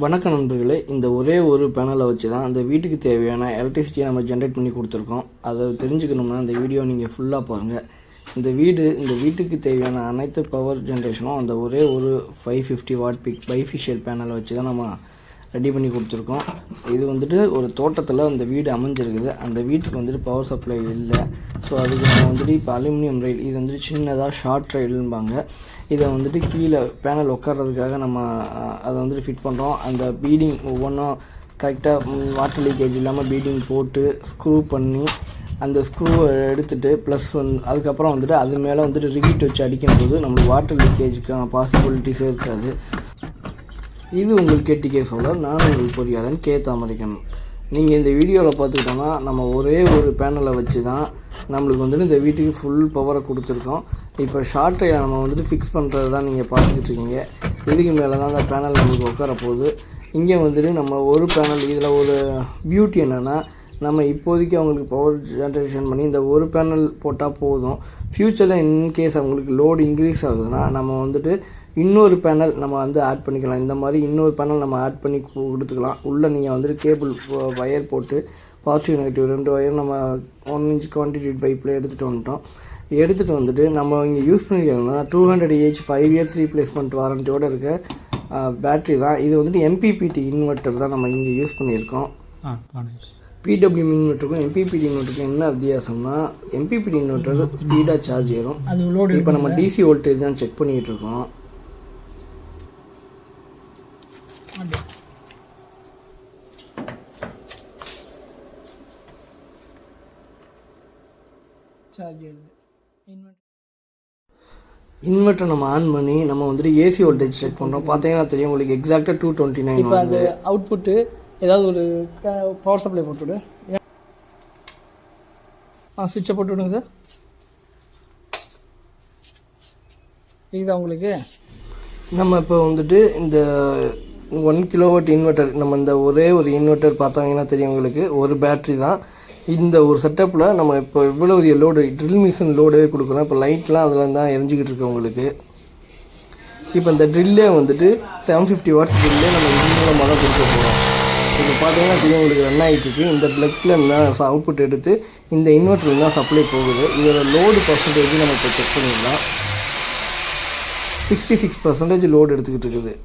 வணக்கம் நண்பர்களே, இந்த ஒரே ஒரு பேனலை வச்சு தான் அந்த வீட்டுக்கு தேவையான எலக்ட்ரிசிட்டியை நம்ம ஜென்ரேட் பண்ணி கொடுத்துருக்கோம். அதை தெரிஞ்சுக்கணும்னா இந்த வீடியோ நீங்கள் ஃபுல்லாக பாருங்கள். இந்த வீட்டுக்கு தேவையான அனைத்து பவர் ஜென்ரேஷனும் அந்த ஒரே ஒரு 550 வாட் பைஃபிஷியல் பேனலை வச்சு தான் நம்ம ரெடி பண்ணி கொடுத்துருக்கோம். இது ஒரு தோட்டத்தில் அந்த வீடு அமைஞ்சிருக்குது. அந்த வீட்டுக்கு பவர் சப்ளை இல்லை. ஸோ அதுக்கு நம்ம இப்போ அலுமினியம் ரயில், இது சின்னதாக ஷார்ட் ரயில்பாங்க. இதை கீழே பேனல் உட்கார்றதுக்காக நம்ம அதை ஃபிட் பண்ணுறோம். அந்த பீடிங் ஒவ்வொன்றும் கரெக்டாக வாட்டர் லீக்கேஜ் இல்லாமல் பீடிங் போட்டு ஸ்க்ரூ பண்ணி அந்த ஸ்க்ரூவை எடுத்துகிட்டு ப்ளஸ் அதுக்கப்புறம் அது மேலே ரிகிட் வச்சு அடிக்கும்போது நம்மளுக்கு வாட்டர் லீக்கேஜுக்கான பாசிபிலிட்டிஸே இருக்காது. இது உங்கள் கேடிகே சோலார். நான் உங்கள் பொறியாளன் கே தாமரைக்கன். நீங்கள் இந்த வீடியோவில் பார்த்துக்கிட்டோன்னா நம்ம ஒரே ஒரு பேனலை வச்சு தான் நம்மளுக்கு இந்த வீட்டுக்கு ஃபுல் பவரை கொடுத்துருக்கோம். இப்போ ஷார்ட் ரயிலை நம்ம ஃபிக்ஸ் பண்ணுறது தான் நீங்கள் பார்த்துக்கிட்டு இருக்கீங்க. இதுக்கு மேலே தான் அந்த பேனல் நம்மளுக்கு உட்கார போகுது. இங்கே நம்ம ஒரு பேனல், இதில் ஒரு பியூட்டி என்னென்னா, நம்ம இப்போதைக்கு அவங்களுக்கு பவர் ஜென்ரேஷன் பண்ணி இந்த ஒரு பேனல் போட்டால் போதும். ஃப்யூச்சரில் இன்கேஸ் அவங்களுக்கு லோடு இன்க்ரீஸ் ஆகுதுன்னா நம்ம இன்னொரு பேனல் நம்ம ஆட் பண்ணிக்கலாம். இந்த மாதிரி இன்னொரு பேனல் நம்ம ஆட் பண்ணி கொடுத்துக்கலாம். உள்ளே நீங்கள் கேபிள் வயர் போட்டு பாசிட்டிவ் நெகட்டிவ் 2 வயர் நம்ம 1 inch குவான்டிட்டி பைப்பில் எடுத்துகிட்டு நம்ம இங்கே யூஸ் பண்ணிக்கிறோம்னா 200 Ah 5 years ரீப்ளேஸ்மெண்ட் வாரண்டியோடு இருக்க பேட்ரி தான். இது MPPT இன்வெர்ட்டர் தான் நம்ம இங்கே யூஸ் பண்ணியிருக்கோம். PWM இன்வெர்ட்டருக்கும் MPPT இன்வெர்ட்டருக்கும் என்ன வித்தியாசம்னா, MPPT இன்வெர்ட்டர் ஸ்பீடாக சார்ஜ் ஏறும். இப்போ நம்ம DC வோல்டேஜ் தான் செக் பண்ணிகிட்டு இருக்கோம். இன்வெர்ட்டர் நம்ம ஆன் பண்ணி நம்ம AC வோல்டேஜ் செக் பண்ணுறோம். பார்த்தீங்கன்னா தெரியும் உங்களுக்கு எக்ஸாக்டாக 229. இப்போ அது அவுட்புட்டு ஏதாவது ஒரு பவர் சப்ளை போட்டுவிடு. சுவிட்சை போட்டு விடுங்க சார். இதுதான் உங்களுக்கு நம்ம இப்போ இந்த 1 kilowatt இன்வெர்ட்டர், நம்ம இந்த ஒரே ஒரு இன்வெர்ட்டர் பார்த்தாங்கன்னா தெரியும் உங்களுக்கு, ஒரு பேட்ரி தான். இந்த ஒரு செட்டப்பில் நம்ம இப்போ இவ்வளோ ஒரு லோடு ட்ரில் மிஷின் லோடே கொடுக்குறோம். இப்போ லைட்லாம் அதில் தான் எரிஞ்சிக்கிட்டு இருக்கு உங்களுக்கு. இப்போ இந்த ட்ரில்லே 750 வாட்ஸ் ட்ரில்லே நம்ம இது மூலமாக தான் கொடுக்க போகிறோம். இப்போ பார்த்தீங்கன்னா தெரியும் உங்களுக்கு ரன் ஆகிட்டுருக்கு. இந்த ப்ளக்கில் தான் அவுட்புட் எடுத்து இந்த இன்வெர்ட்டரில் தான் சப்ளை போகுது. இதோட லோடு பர்சன்டேஜ் நம்ம இப்போ செக் பண்ணிடலாம். 66% லோடு எடுத்துக்கிட்டு இருக்குது.